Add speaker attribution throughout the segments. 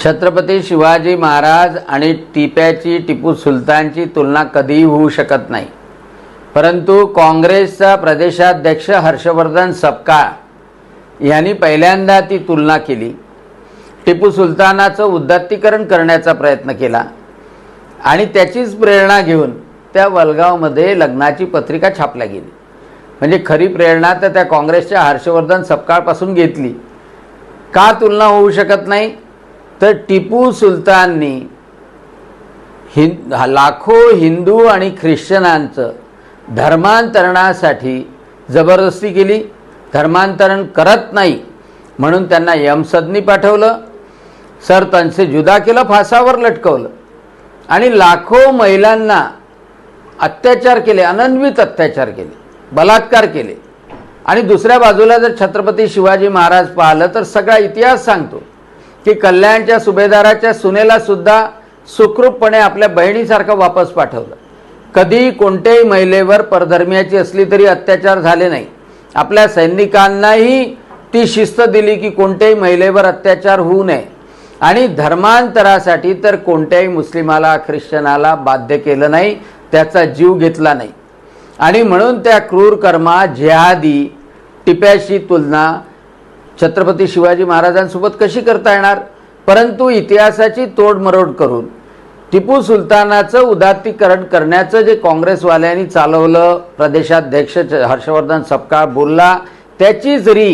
Speaker 1: छत्रपती शिवाजी महाराज आणि टिपू सुलतानची तुलना कधीही होऊ शकत नाही। परंतु काँग्रेसचा प्रदेशाध्यक्ष हर्षवर्धन सपकाळ यांनी पहिल्यांदा ती तुलना केली। टिपू सुलतानाचं उदात्तीकरण करण्याचा प्रयत्न केला आणि त्याचीच प्रेरणा घेऊन त्या वलगावमध्ये लग्नाची पत्रिका छापल्या गेली। म्हणजे खरी प्रेरणा तर त्या काँग्रेसच्या हर्षवर्धन सपकाळपासून घेतली। का तुलना होऊ शकत नाही? तर टिपू सुलताननी लाखो हिंदू आणि ख्रिश्चनांचं धर्मांतरणासाठी जबरदस्ती केली। धर्मांतरण करत नाही म्हणून त्यांना यमसदनी पाठवलं, सर त्यांचे जुदा केलं, फासावर लटकवलं आणि लाखो महिलांना अत्याचार केले, अनन्वित अत्याचार केले, बलात्कार केले। आणि दुसऱ्या बाजूला जर छत्रपती शिवाजी महाराज पाहिलं तर सगळा इतिहास सांगतो की कल्याणच्या सुभेदाराच्या सुनेला सुद्धा सुखरूपपणे आपल्या बहिणीसारखं वापस पाठवलं। कधी कोणत्याही महिलेवर परधर्मीयाची असली तरी अत्याचार झाले नाही। आपल्या सैनिकांनाही ती शिस्त दिली की कोणत्याही महिलेवर अत्याचार होऊ नये आणि धर्मांतरासाठी तर कोणत्याही मुस्लिमाला ख्रिश्चनाला बाध्य केलं नाही, त्याचा जीव घेतला नाही। आणि म्हणून त्या क्रूर कर्मा जिहादी टिप्याशी तुलना छत्रपती शिवाजी महाराजांसोबत कशी करता येणार? परंतु इतिहासाची तोडमरोड करून टिपू सुलतानाचं उदात्तीकरण करण्याचं जे काँग्रेसवाल्यांनी चालवलं, प्रदेशाध्यक्ष हर्षवर्धन सपकाळ बोलला त्याची जरी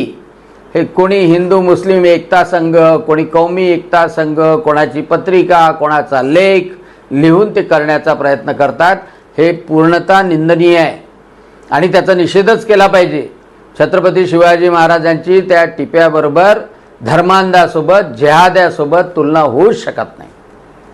Speaker 1: हे कोणी हिंदू मुस्लिम एकता संघ, कोणी कौमी एकता संघ, कोणाची पत्रिका, कोणाचा लेख लिहून ते करण्याचा प्रयत्न करतात, हे पूर्णतः निंदनीय आहे आणि त्याचा निषेधच केला पाहिजे। छत्रपती शिवाजी महाराजांची त्या टिप्याबरोबर धर्मांधासोबत जिहाद्यासोबत तुलना होऊच शकत नाही।